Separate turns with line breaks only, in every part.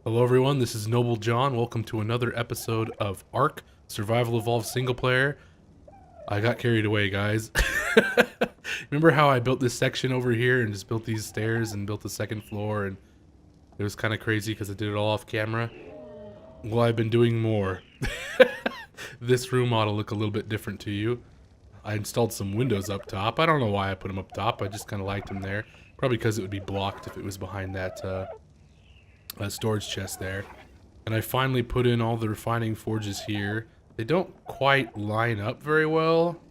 Hello everyone, this is Nob1e J0n. Welcome to another episode of ARK, Survival Evolved Single Player. I got carried away, guys. Remember how I built this section over here and just built these stairs and built the second floor, and it was kind of crazy because I did it all off camera? Well, I've been doing more. This room ought to look a little bit different to you. I installed some windows up top. I don't know why I put them up top. I just kind of liked them there. Probably because it would be blocked if it was behind that storage chest there. And I finally put in all the refining forges here. They don't quite line up very well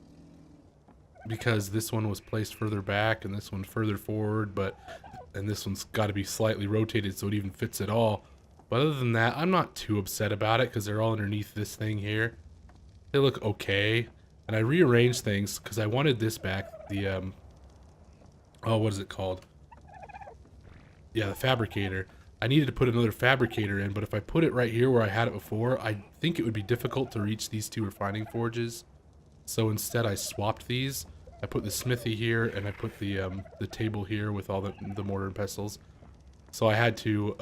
because this one was placed further back and this one further forward, and this one's got to be slightly rotated so it even fits at all. But other than that, I'm not too upset about it because they're all underneath this thing here. They look okay. And I rearranged things because I wanted this back. The oh, what is it called? Yeah, the fabricator. I needed to put another fabricator in, but if I put it right here where I had it before, I think it would be difficult to reach these two refining forges. So instead I swapped these. I put the smithy here, and I put the table here with all the mortar and pestles. So I had to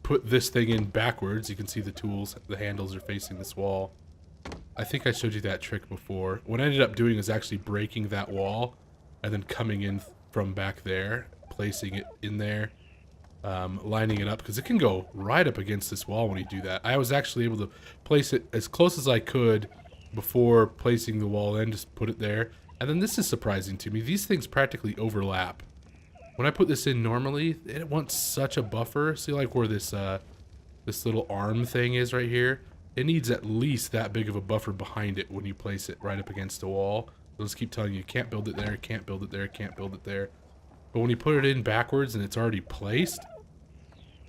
put this thing in backwards. You can see the tools, the handles are facing this wall. I think I showed you that trick before. What I ended up doing is actually breaking that wall and then coming in from back there, placing it in there. Lining it up because it can go right up against this wall when you do that. I was actually able to place it as close as I could before placing the wall in, just put it there. And then this is surprising to me. These things practically overlap. When I put this in normally, it wants such a buffer. See, like where this this little arm thing is right here? It needs at least that big of a buffer behind it when you place it right up against a wall. They'll just keep telling you, can't build it there, can't build it there, can't build it there. But when you put it in backwards and it's already placed,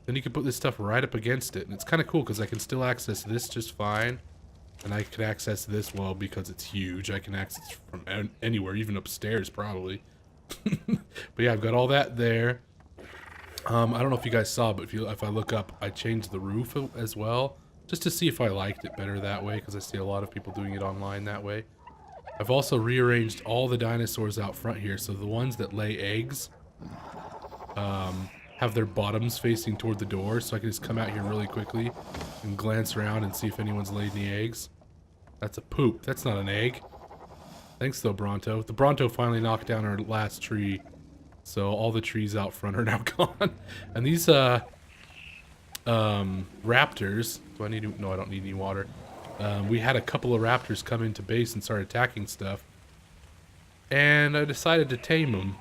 then you can put this stuff right up against it. And it's kind of cool because I can still access this just fine. And I can access this, well, because it's huge. I can access from anywhere, even upstairs probably. But yeah, I've got all that there. I don't know if you guys saw, but if I look up, I changed the roof as well. Just to see if I liked it better that way, because I see a lot of people doing it online that way. I've also rearranged all the dinosaurs out front here. So the ones that lay eggs, have their bottoms facing toward the door, so I can just come out here really quickly and glance around and see if anyone's laid any eggs. That's a poop. That's not an egg. Thanks though, Bronto. The Bronto finally knocked down our last tree, so all the trees out front are now gone. And these raptors, do I need to, no, I don't need any water. We had a couple of raptors come into base and start attacking stuff, and I decided to tame them.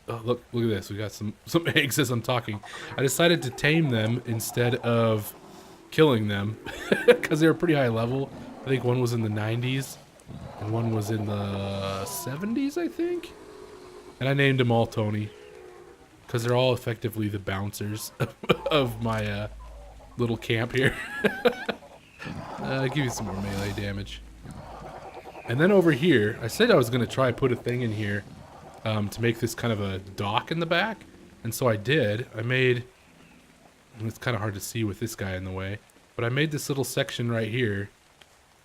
Oh, look at this. We got some eggs as I'm talking. I decided to tame them instead of killing them because they were pretty high level. I think one was in the 90s and one was in the 70s, I think. And I named them all Tony because they're all effectively the bouncers of my little camp here. Give you some more melee damage. And then over here, I said I was going to try put a thing in here to make this kind of a dock in the back, and so I did. I made, and it's kind of hard to see with this guy in the way, but I made this little section right here.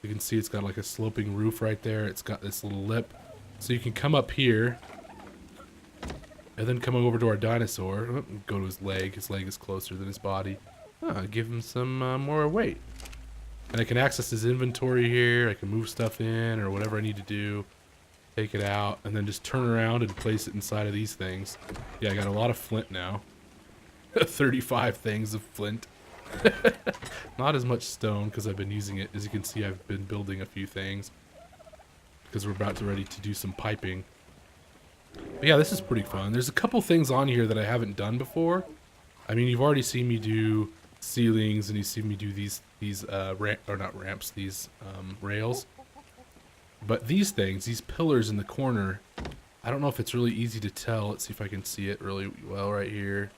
You can see it's got like a sloping roof right there. It's got this little lip, so you can come up here and then come over to our dinosaur. Oh, go to his leg. His leg is closer than his body. Give him some more weight, and I can access his inventory here. I can move stuff in or whatever I need to do. Take it out, and then just turn around and place it inside of these things. Yeah, I got a lot of flint now. 35 things of flint. Not as much stone, because I've been using it. As you can see, I've been building a few things. Because we're ready to do some piping. But yeah, this is pretty fun. There's a couple things on here that I haven't done before. I mean, you've already seen me do ceilings, and you've seen me do these rails. But these things, these pillars in the corner, I don't know if it's really easy to tell. Let's see if I can see it really well right here.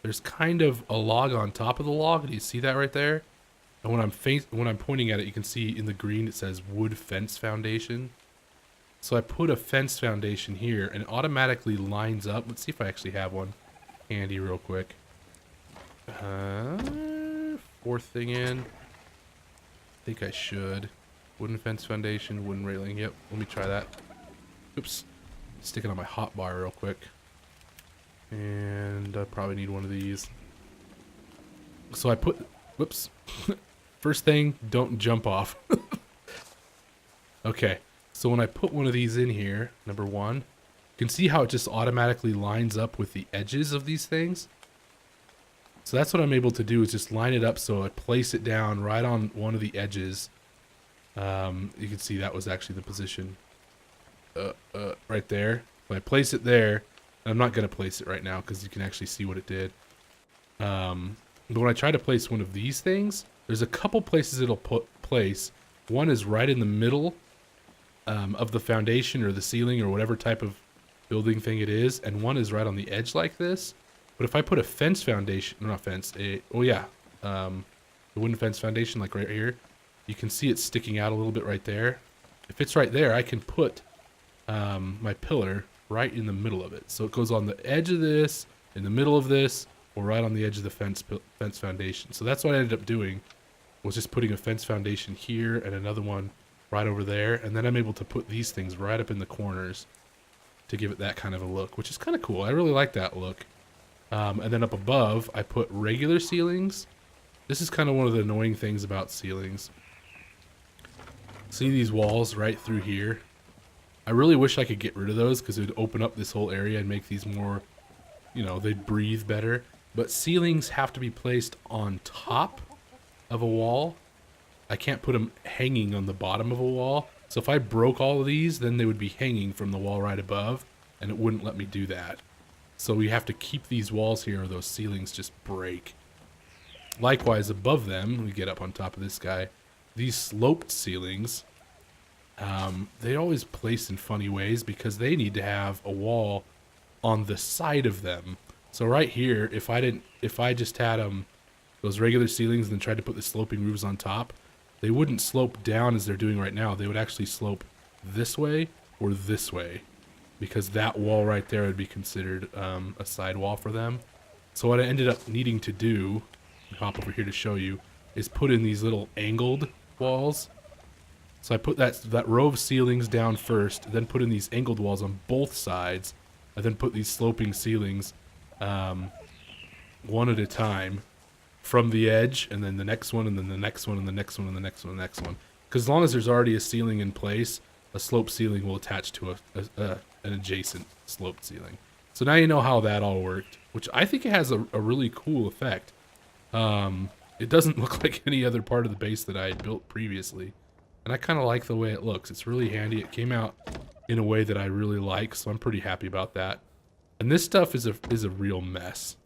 There's kind of a log on top of the log. Do you see that right there? And when I'm pointing at it, you can see in the green it says wood fence foundation. So I put a fence foundation here and it automatically lines up. Let's see if I actually have one handy real quick. Fourth thing in. I think I should. Wooden fence foundation, wooden railing. Yep, let me try that. Oops. Stick it on my hot bar real quick. And I probably need one of these. So I put, whoops. First thing, don't jump off. Okay, so when I put one of these in here, number one, you can see how it just automatically lines up with the edges of these things. So that's what I'm able to do, is just line it up so I place it down right on one of the edges. You can see that was actually the position right there. When I place it there, I'm not going to place it right now because you can actually see what it did. But when I try to place one of these things, there's a couple places it'll place. One is right in the middle of the foundation or the ceiling or whatever type of building thing it is, and one is right on the edge like this. But if I put a fence foundation, not fence, the wooden fence foundation, like right here, you can see it sticking out a little bit right there. If it's right there, I can put my pillar right in the middle of it. So it goes on the edge of this, in the middle of this, or right on the edge of the fence foundation. So that's what I ended up doing, was just putting a fence foundation here and another one right over there. And then I'm able to put these things right up in the corners to give it that kind of a look, which is kind of cool. I really like that look. And then up above, I put regular ceilings. This is kind of one of the annoying things about ceilings. See these walls right through here? I really wish I could get rid of those because it would open up this whole area and make these more, you know, they'd breathe better. But ceilings have to be placed on top of a wall. I can't put them hanging on the bottom of a wall. So if I broke all of these, then they would be hanging from the wall right above, and it wouldn't let me do that. So we have to keep these walls here or those ceilings just break. Likewise, above them, we get up on top of this guy, these sloped ceilings, they always place in funny ways because they need to have a wall on the side of them. So right here, if I just had those regular ceilings and then tried to put the sloping roofs on top, they wouldn't slope down as they're doing right now. They would actually slope this way or this way, because that wall right there would be considered a side wall for them. So what I ended up needing to do, I'll hop over here to show you, is put in these little angled walls. So I put that row of ceilings down first, then put in these angled walls on both sides, and then put these sloping ceilings one at a time from the edge, and then the next one, and then the next one, and the next one, and the next one, and the next one. Because as long as there's already a ceiling in place, a sloped ceiling will attach to an adjacent sloped ceiling. So now you know how that all worked, which I think it has a really cool effect. It doesn't look like any other part of the base that I had built previously, and I kind of like the way it looks. It's really handy. It came out in a way that I really like, so I'm pretty happy about that. And this stuff is a real mess.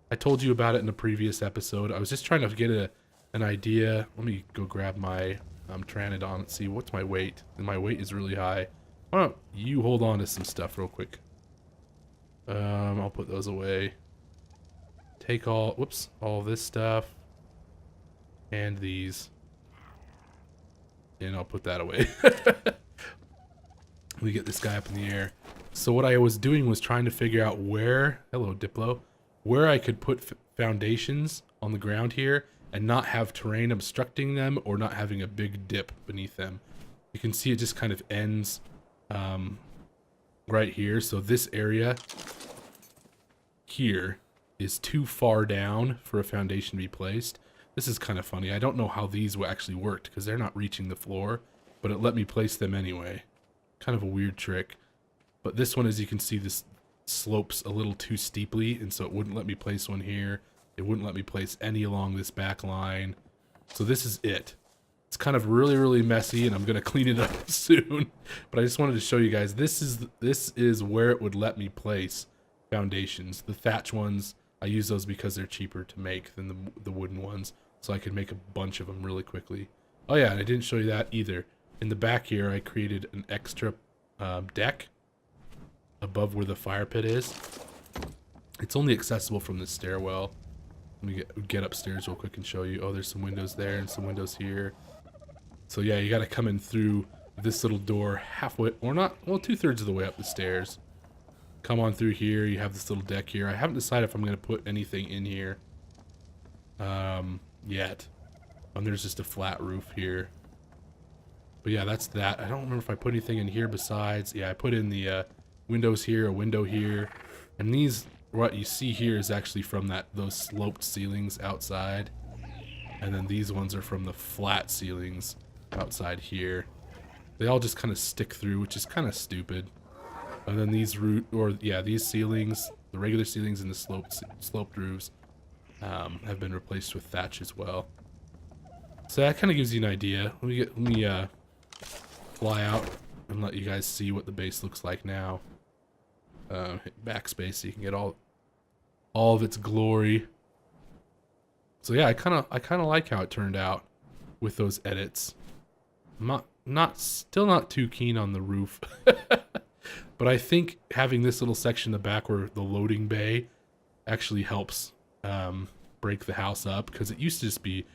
I told you about it in a previous episode. I was just trying to get an idea. Let me go grab my Pteranodon and see what's my weight. And my weight is really high. Why don't you hold on to some stuff real quick? I'll put those away. Take all this stuff. And these. And I'll put that away. Let me get this guy up in the air. So what I was doing was trying to figure out where, hello Diplo, where I could put foundations on the ground here and not have terrain obstructing them or not having a big dip beneath them. You can see it just kind of ends right here. So this area here is too far down for a foundation to be placed. This is kind of funny. I don't know how these actually worked because they're not reaching the floor, but it let me place them anyway. Kind of a weird trick. But this one, as you can see, this slopes a little too steeply, and so it wouldn't let me place one here. It wouldn't let me place any along this back line. So this is it. It's kind of really messy, and I'm gonna clean it up soon. But I just wanted to show you guys, this is where it would let me place foundations. The thatch ones, I use those because they're cheaper to make than the wooden ones, so I could make a bunch of them really quickly. Oh yeah, and I didn't show you that either. In the back here, I created an extra deck above where the fire pit is. It's only accessible from the stairwell. Let me get upstairs real quick and show you. Oh, there's some windows there and some windows here. So yeah, you got to come in through this little door halfway, or not, well, 2/3 of the way up the stairs. Come on through here. You have this little deck here. I haven't decided if I'm going to put anything in here yet. And there's just a flat roof here. But yeah, that's that. I don't remember if I put anything in here besides, yeah, I put in the windows here, a window here, and these what you see here is actually from those sloped ceilings outside. And then these ones are from the flat ceilings outside here. They all just kind of stick through, which is kind of stupid. And then these these ceilings, the regular ceilings and the sloped roofs, have been replaced with thatch as well. So that kind of gives you an idea. Let me fly out and let you guys see what the base looks like now. Hit backspace so you can get all of its glory. So yeah, I kind of like how it turned out with those edits. I'm still not too keen on the roof. But I think having this little section in the back where the loading bay actually helps break the house up, because it used to just be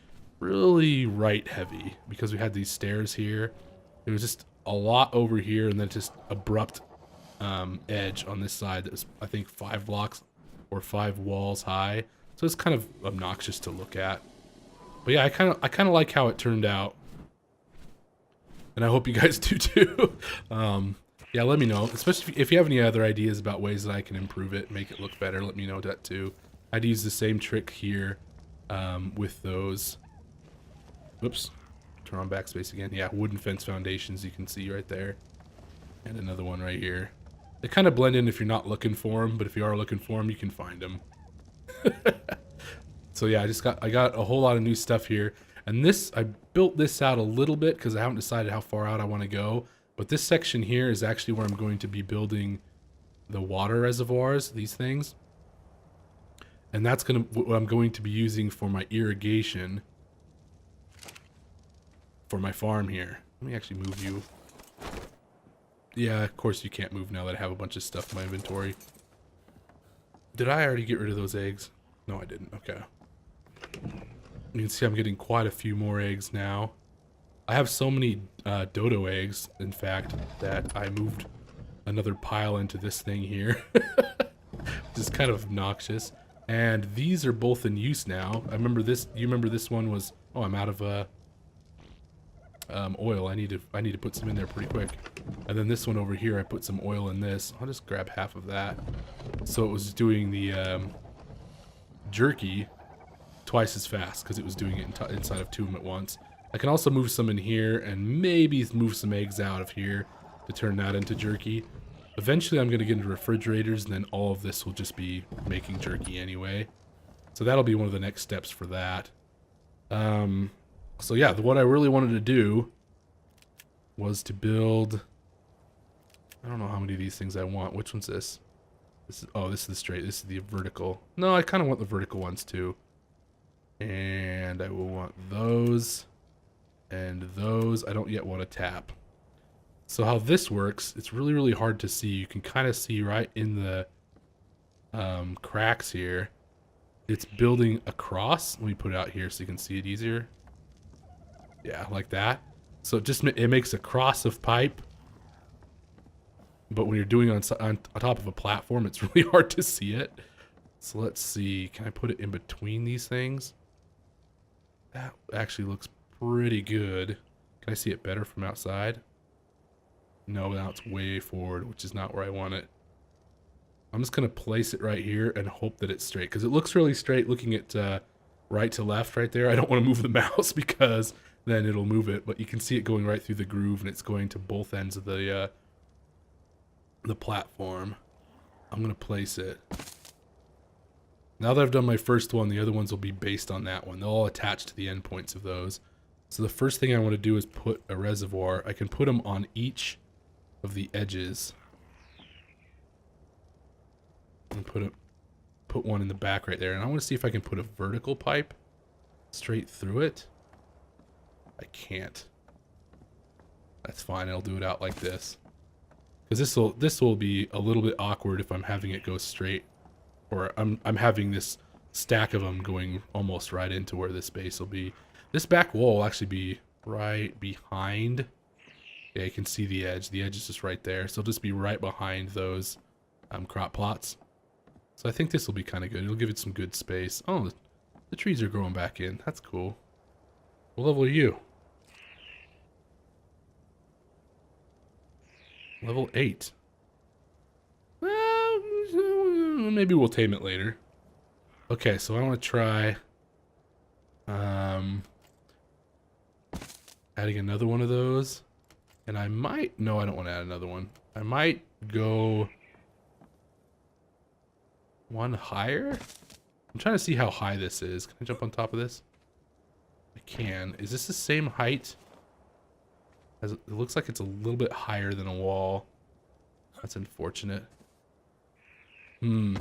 really right heavy because we had these stairs here. It was just a lot over here and then just abrupt edge on this side that was, I think, 5 blocks or 5 walls high. So it's kind of obnoxious to look at. But yeah, I kind of like how it turned out. And I hope you guys do too. Yeah, let me know. Especially if you have any other ideas about ways that I can improve it, make it look better, let me know that too. I'd use the same trick here with those. Whoops. Turn on backspace again. Yeah, wooden fence foundations you can see right there. And another one right here. They kind of blend in if you're not looking for them, but if you are looking for them, you can find them. So yeah, I got a whole lot of new stuff here. And I built this out a little bit because I haven't decided how far out I want to go. But this section here is actually where I'm going to be building the water reservoirs, these things. And that's what I'm going to be using for my irrigation for my farm here. Let me actually move you. Yeah, of course you can't move now that I have a bunch of stuff in my inventory. Did I already get rid of those eggs? No, I didn't. Okay. You can see I'm getting quite a few more eggs now. I have so many dodo eggs, in fact, that I moved another pile into this thing here. Which is kind of obnoxious. And these are both in use now. I remember this. You remember this one was... Oh, I'm out of oil. I need to put some in there pretty quick. And then this one over here, I put some oil in this. I'll just grab half of that. So it was doing the jerky twice as fast because it was doing it inside of 2 of them at once. I can also move some in here and maybe move some eggs out of here to turn that into jerky. Eventually I'm going to get into refrigerators, and then all of this will just be making jerky anyway. So that'll be one of the next steps for that. So yeah, what I really wanted to do was to build... I don't know how many of these things I want. Which one's this? This is the straight. This is the vertical. No, I kind of want the vertical ones too. And I will want those. And those. I don't yet want to tap. So how this works, it's really, really hard to see. You can kind of see right in the cracks here. It's building across. Let me put it out here so you can see it easier. Yeah, like that. So it makes a cross of pipe. But when you're doing it on top of a platform, it's really hard to see it. So let's see. Can I put it in between these things? That actually looks pretty good. Can I see it better from outside? No, now it's way forward, which is not where I want it. I'm just going to place it right here and hope that it's straight. Because it looks really straight looking at right to left right there. I don't want to move the mouse because then it'll move it. But you can see it going right through the groove, and it's going to both ends of the platform. I'm going to place it. Now that I've done my first one, the other ones will be based on that one. They'll all attach to the endpoints of those. So the first thing I want to do is put a reservoir. I can put them on each of the edges. And put one in the back right there. And I want to see if I can put a vertical pipe straight through it. I can't. That's fine. I'll do it out like this. Because this will be a little bit awkward if I'm having it go straight, or I'm having this stack of them going almost right into where this base will be. This back wall will actually be right behind. Yeah, you can see the edge. The edge is just right there, so it'll just be right behind those crop plots. So I think this will be kind of good. It'll give it some good space. Oh, the trees are growing back in. That's cool. What level are you? Level 8. maybe we'll tame it later. Okay, so I want to try adding another one of those. And I might... No, I don't want to add another one. I might go one higher. I'm trying to see how high this is. Can I jump on top of this? I can. Is this the same height? It looks like it's a little bit higher than a wall. That's unfortunate. And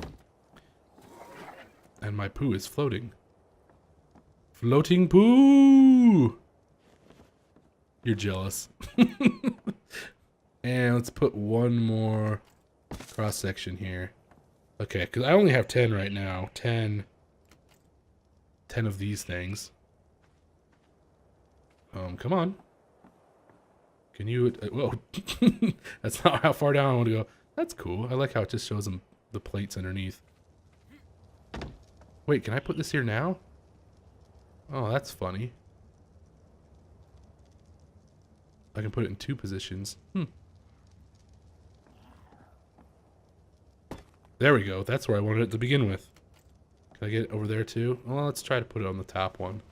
my poo is floating. Floating poo! You're jealous. And let's put one more cross section here. Okay, because I only have 10 right now. 10 of these things. Come on. Can you... whoa. That's not how far down I want to go. That's cool. I like how it just shows them the plates underneath. Wait, can I put this here now? Oh, that's funny. I can put it in 2 positions. There we go. That's where I wanted it to begin with. Can I get it over there too? Well, let's try to put it on the top one.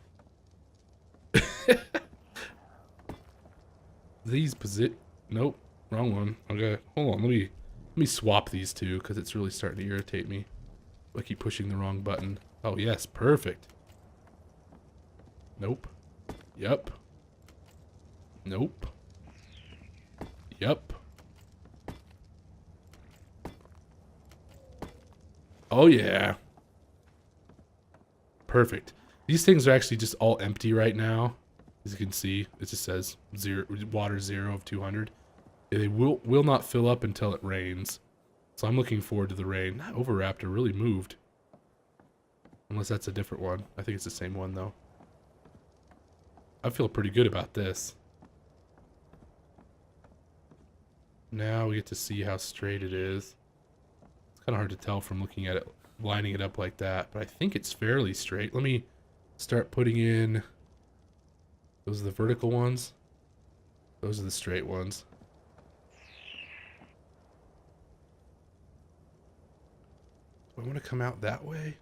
Nope, wrong one. Okay, hold on. Let me swap these two because it's really starting to irritate me. I keep pushing the wrong button. Oh yes, perfect. Nope. Yep. Nope. Yep. Oh yeah. Perfect. These things are actually just all empty right now. As you can see, it just says water 0 of 200. They will not fill up until it rains. So I'm looking forward to the rain. That Oviraptor really moved. Unless that's a different one. I think it's the same one though. I feel pretty good about this. Now we get to see how straight it is. It's kind of hard to tell from looking at it, lining it up like that, but I think it's fairly straight. Let me start putting in... Those are the vertical ones. Those are the straight ones. Do I want to come out that way?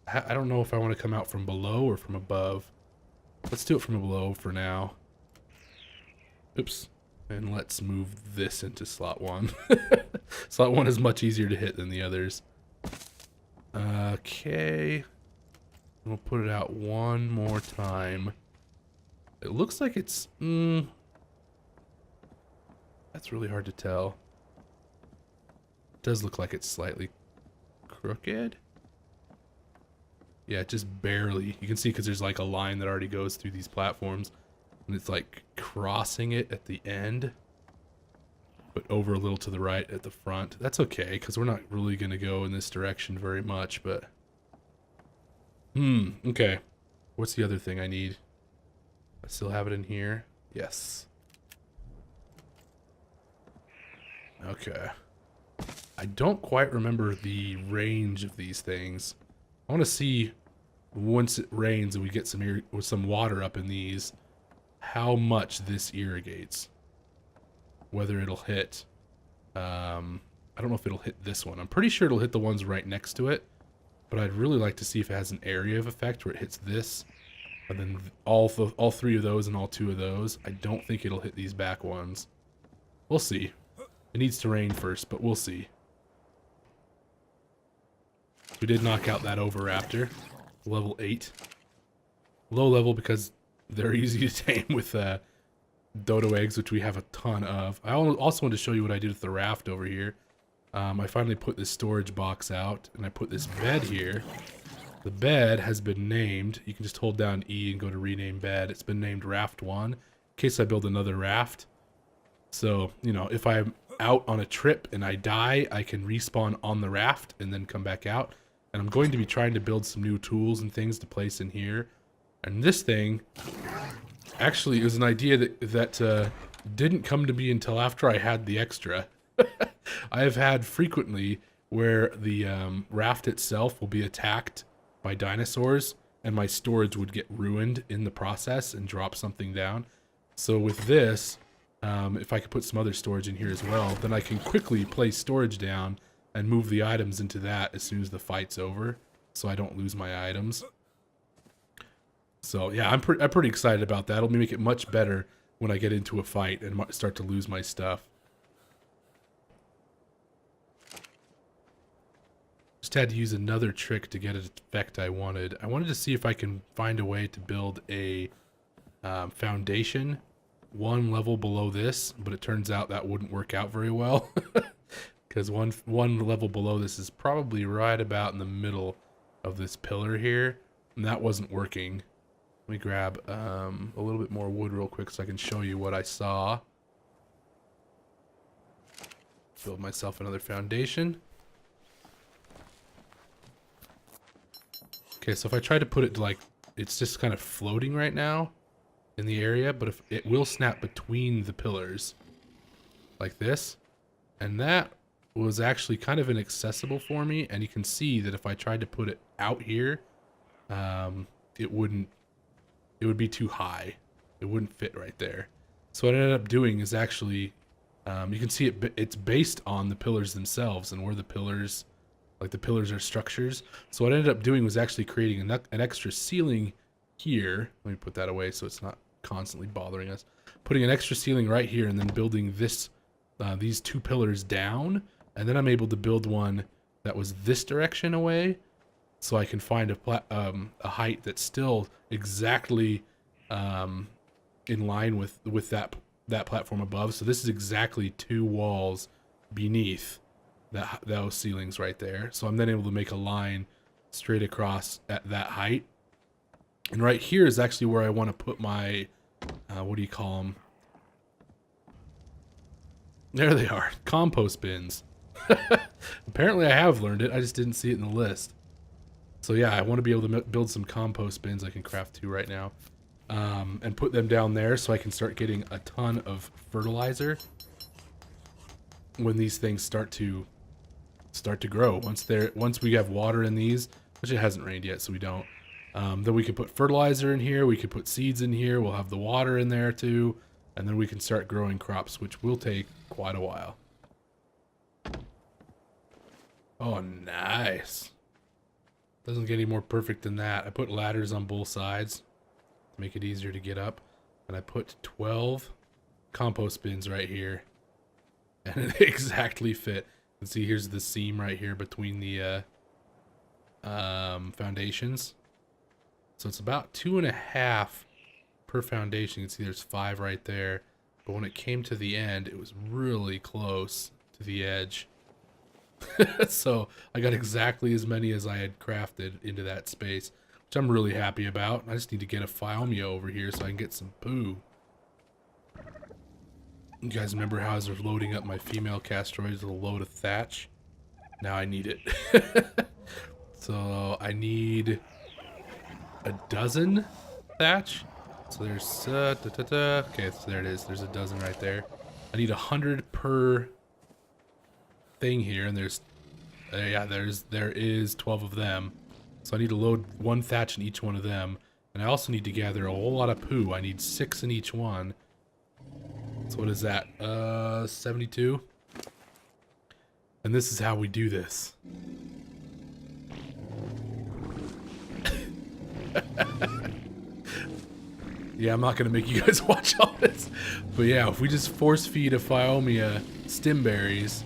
I don't know if I want to come out from below or from above. Let's do it from below for now. Oops. And let's move this into slot 1. Slot 1 is much easier to hit than the others. Okay. We'll put it out one more time. It looks like it's... That's really hard to tell. It does look like it's slightly crooked. Yeah, just barely. You can see because there's like a line that already goes through these platforms. And it's like crossing it at the end. But over a little to the right at the front. That's okay, because we're not really going to go in this direction very much, but... okay. What's the other thing I need? I still have it in here? Yes. Okay. I don't quite remember the range of these things. I want to see, once it rains and we get some water up in these, how much this irrigates. Whether it'll hit... I don't know if it'll hit this one. I'm pretty sure it'll hit the ones right next to it. But I'd really like to see if it has an area of effect where it hits this. And then all 3 of those and all 2 of those. I don't think it'll hit these back ones. We'll see. It needs to rain first, but we'll see. We did knock out that Oviraptor. Level 8. Low level because they're easy to tame with dodo eggs, which we have a ton of. I also want to show you what I did with the raft over here. I finally put this storage box out, and I put this bed here. The bed has been named. You can just hold down E and go to rename bed. It's been named Raft 1, in case I build another raft. So, you know, if I'm out on a trip and I die, I can respawn on the raft and then come back out. And I'm going to be trying to build some new tools and things to place in here. And this thing, actually, it was an idea that didn't come to me until after I had the extra. I have had frequently where the raft itself will be attacked by dinosaurs and my storage would get ruined in the process and drop something down. So with this, if I could put some other storage in here as well, then I can quickly place storage down and move the items into that as soon as the fight's over, so I don't lose my items. So yeah, I'm pretty excited about that. It'll make it much better when I get into a fight and start to lose my stuff. Just had to use another trick to get an effect I wanted. I wanted to see if I can find a way to build a foundation one level below this, but it turns out that wouldn't work out very well because one level below this is probably right about in the middle of this pillar here, and that wasn't working. Let me grab a little bit more wood real quick so I can show you what I saw. Build myself another foundation. Okay, so if I try to put it like, it's just kind of floating right now in the area, but if it will snap between the pillars like this, and that was actually kind of inaccessible for me. And you can see that if I tried to put it out here, it would be too high. It wouldn't fit right there. So what I ended up doing is actually, you can see it's based on the pillars themselves and where the pillars, like the pillars are structures. So what I ended up doing was actually creating an extra ceiling here. Let me put that away so it's not constantly bothering us. Putting an extra ceiling right here and then building this, these two pillars down. And then I'm able to build one that was this direction away, so I can find a height that's still exactly in line with that platform above. So this is exactly 2 walls beneath those ceilings right there. So I'm then able to make a line straight across at that height. And right here is actually where I want to put my, what do you call them? There they are, compost bins. Apparently I have learned it, I just didn't see it in the list. So yeah, I want to be able to build some compost bins. I can craft 2 right now. And put them down there so I can start getting a ton of fertilizer when these things start to grow. Once we have water in these, which it hasn't rained yet, so we don't. Then we can put fertilizer in here, we can put seeds in here, we'll have the water in there too, and then we can start growing crops, which will take quite a while. Oh, nice. Doesn't get any more perfect than that. I put ladders on both sides to make it easier to get up. And I put 12 compost bins right here. And it exactly fit. You can see here's the seam right here between the foundations. So it's about 2.5 per foundation. You can see there's 5 right there. But when it came to the end, it was really close to the edge. So I got exactly as many as I had crafted into that space, which I'm really happy about. I just need to get a Phiomia over here so I can get some poo. You guys remember how I was loading up my female castroids with a load of thatch? Now I need it. So I need a dozen thatch. So there's okay, so there it is. There's a dozen right there. I need 100 per thing here, and there is 12 of them. So I need to load 1 thatch in each one of them, and I also need to gather a whole lot of poo. I need 6 in each one. So what is that? 72. And this is how we do this. Yeah, I'm not gonna make you guys watch all this, but yeah, if we just force feed a Phiomia stem berries.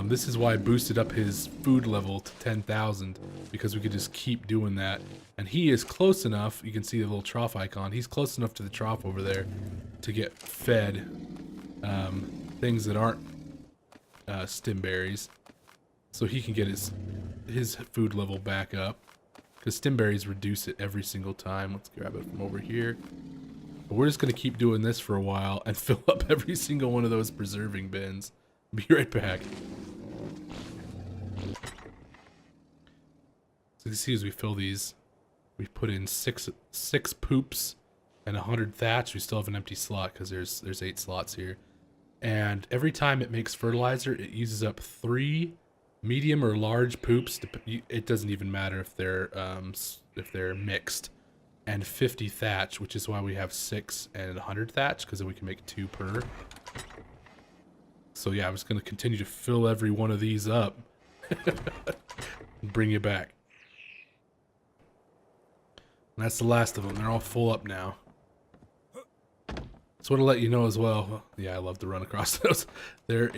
This is why I boosted up his food level to 10,000, because we could just keep doing that. And he is close enough, you can see the little trough icon, he's close enough to the trough over there to get fed things that aren't stem berries. So he can get his food level back up, because stem berries reduce it every single time. Let's grab it from over here. But we're just going to keep doing this for a while and fill up every single one of those preserving bins. Be right back. So you can see as we fill these, we put in six poops and 100 thatch. We still have an empty slot because there's 8 slots here. And every time it makes fertilizer, it uses up 3 medium or large poops. It doesn't even matter if they're mixed. And 50 thatch, which is why we have 6 and 100 thatch, because then we can make 2 per. So yeah, I'm just going to continue to fill every one of these up. And bring you back. And that's the last of them. They're all full up now. So to let you know as well, yeah, I love to run across those. There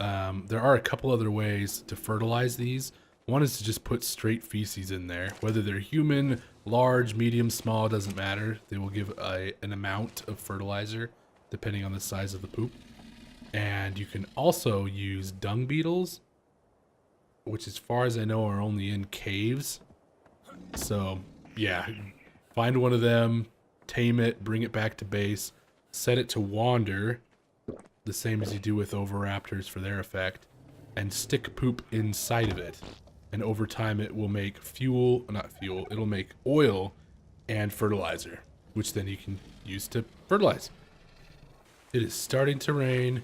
are a couple other ways to fertilize these. One is to just put straight feces in there. Whether they're human, large, medium, small, doesn't matter. They will give an amount of fertilizer depending on the size of the poop. And you can also use dung beetles, which as far as I know are only in caves. So yeah, find one of them, tame it, bring it back to base, set it to wander, the same as you do with oviraptors for their effect, and stick poop inside of it. And over time it will make it'll make oil and fertilizer, which then you can use to fertilize. It is starting to rain.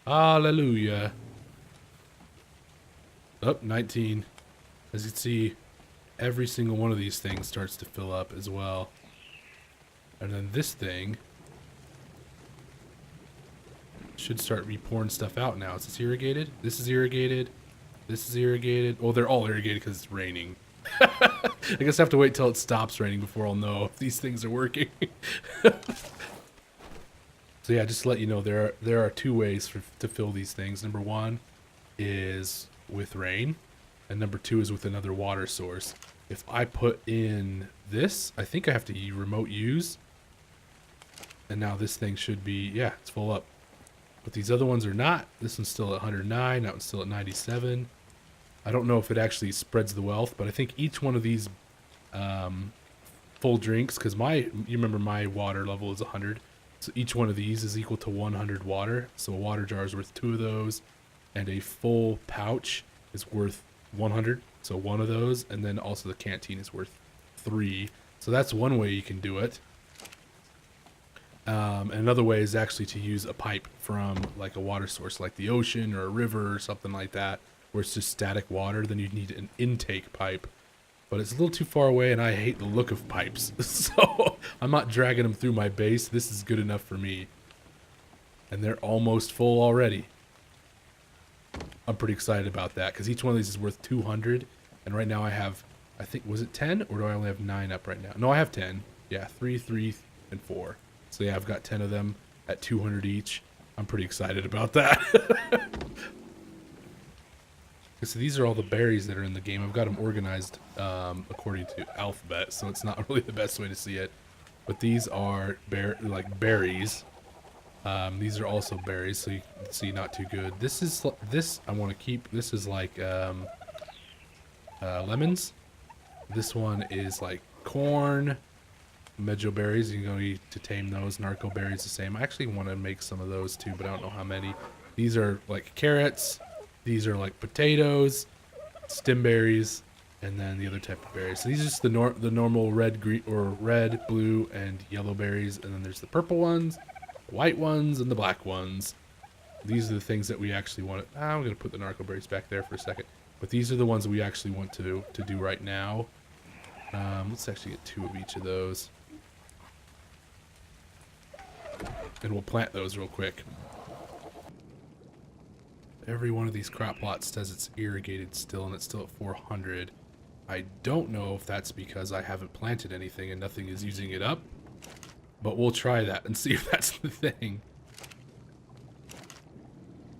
Hallelujah. Oh, 19. As you can see, every single one of these things starts to fill up as well. And then this thing should start pouring stuff out now. Is this irrigated? This is irrigated. This is irrigated. Well, they're all irrigated because it's raining. I guess I have to wait till it stops raining before I'll know if these things are working. So yeah, just to let you know, there are two ways to fill these things. Number one is with rain, and number two is with another water source. If I put in this, I think I have to remote use. And now this thing should be, yeah, it's full up. But these other ones are not. This one's still at 109, that one's still at 97. I don't know if it actually spreads the wealth, but I think each one of these full drinks, because you remember my water level is 100. So each one of these is equal to 100 water. So a water jar is worth 2 of those, and a full pouch is worth 100. So 1 of those, and then also the canteen is worth 3. So that's one way you can do it. And another way is actually to use a pipe from like a water source, like the ocean or a river or something like that, where it's just static water. Then you need an intake pipe, but it's a little too far away, and I hate the look of pipes, so I'm not dragging them through my base. This is good enough for me, and they're almost full already. I'm pretty excited about that because each one of these is worth 200, and right now I have, I think, was it 10, or do I only have 9 up right now? No, I have 10. Yeah, 3, 3, and 4. So yeah, I've got 10 of them at 200 each. I'm pretty excited about that. So these are all the berries that are in the game. I've got them organized according to alphabet, so it's not really the best way to see it. But these are berries. These are also berries, so you can see not too good. This I want to keep. This is like lemons. This one is like corn. Mejo berries, you can go need to tame those. Narco berries the same. I actually want to make some of those too, but I don't know how many. These are like carrots. These are like potatoes, stem berries, and then the other type of berries. So these are just the normal red, green, or red, blue, and yellow berries, and then there's the purple ones, the white ones, and the black ones. These are the things that we actually want. I'm gonna put the narco berries back there for a second, but these are the ones that we actually want to do right now. Let's actually get 2 of each of those. And we'll plant those real quick. Every one of these crop plots says it's irrigated still, and it's still at 400. I don't know if that's because I haven't planted anything and nothing is using it up, but we'll try that and see if that's the thing.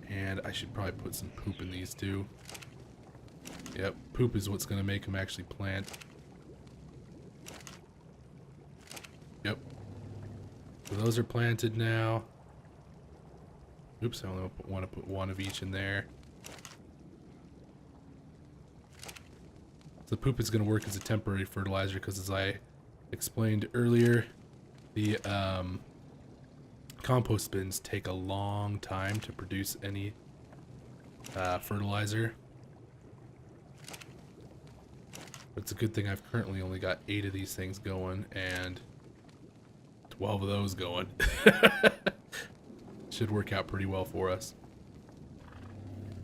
And I should probably put some poop in these too. Yep, poop is what's going to make them actually plant. Yep. So those are planted now. Oops, I only want to put 1 of each in there. So the poop is going to work as a temporary fertilizer because, as I explained earlier, the compost bins take a long time to produce any fertilizer. But it's a good thing I've currently only got 8 of these things going and 12 of those going. Should work out pretty well for us.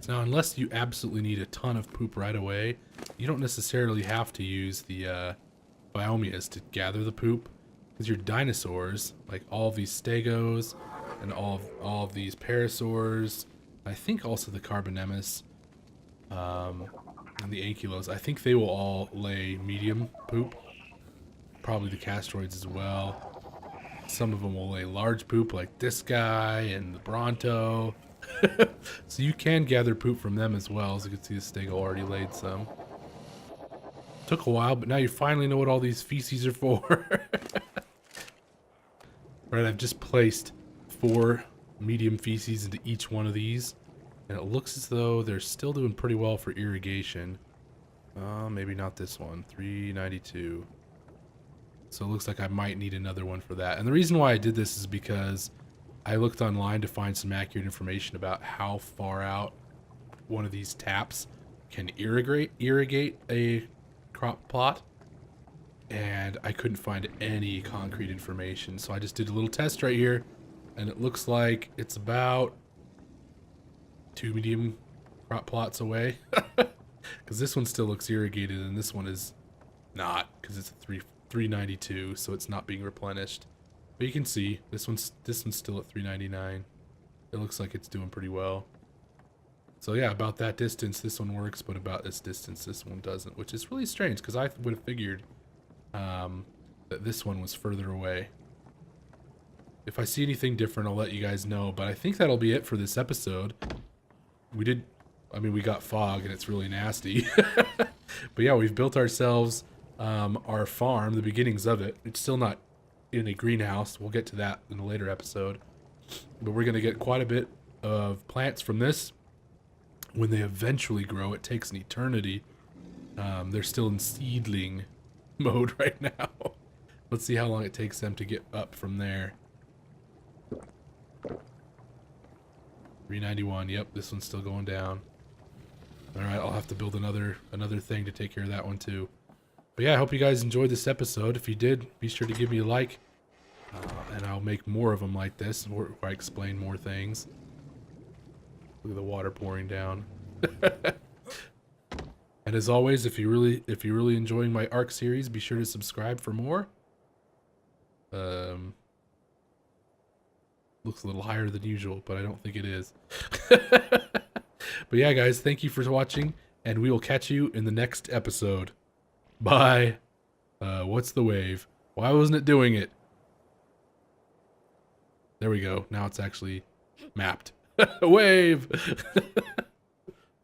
So now, unless you absolutely need a ton of poop right away, you don't necessarily have to use the biomias to gather the poop, because your dinosaurs, like all of these stegos And all of these parasaurs. I think also the carbonemus. And the ankylos. I think they will all lay medium poop. Probably the castroids as well. Some of them will lay large poop like this guy and the Bronto. So you can gather poop from them as well. As you can see, the stego already laid some. Took a while, but now you finally know what all these feces are for. Right, I've just placed 4 medium feces into each one of these. And it looks as though they're still doing pretty well for irrigation. Maybe not this one. 392. So it looks like I might need another one for that. And the reason why I did this is because I looked online to find some accurate information about how far out one of these taps can irrigate a crop plot. And I couldn't find any concrete information. So I just did a little test right here. And it looks like it's about 2 medium crop plots away. Because this one still looks irrigated and this one is not, because it's a 392, so it's not being replenished. But you can see this one's still at 399. It looks like it's doing pretty well. So yeah, about that distance this one works, but about this distance this one doesn't, which is really strange because I would have figured that this one was further away. If I see anything different, I'll let you guys know, but I think that'll be it for this episode. We got fog and it's really nasty. But yeah, we've built ourselves our farm, the beginnings of it. It's still not in a greenhouse. We'll get to that in a later episode. But we're going to get quite a bit of plants from this. When they eventually grow, it takes an eternity. They're still in seedling mode right now. Let's see how long it takes them to get up from there. 391. Yep, this one's still going down. Alright, I'll have to build another thing to take care of that one too. But yeah, I hope you guys enjoyed this episode. If you did, be sure to give me a like. And I'll make more of them like this, where I explain more things. Look at the water pouring down. And as always, if you're really enjoying my ARK series, be sure to subscribe for more. Looks a little higher than usual, but I don't think it is. But yeah, guys, thank you for watching, and we will catch you in the next episode. Bye. What's the wave? Why wasn't it doing it? There we go. Now it's actually mapped. Wave!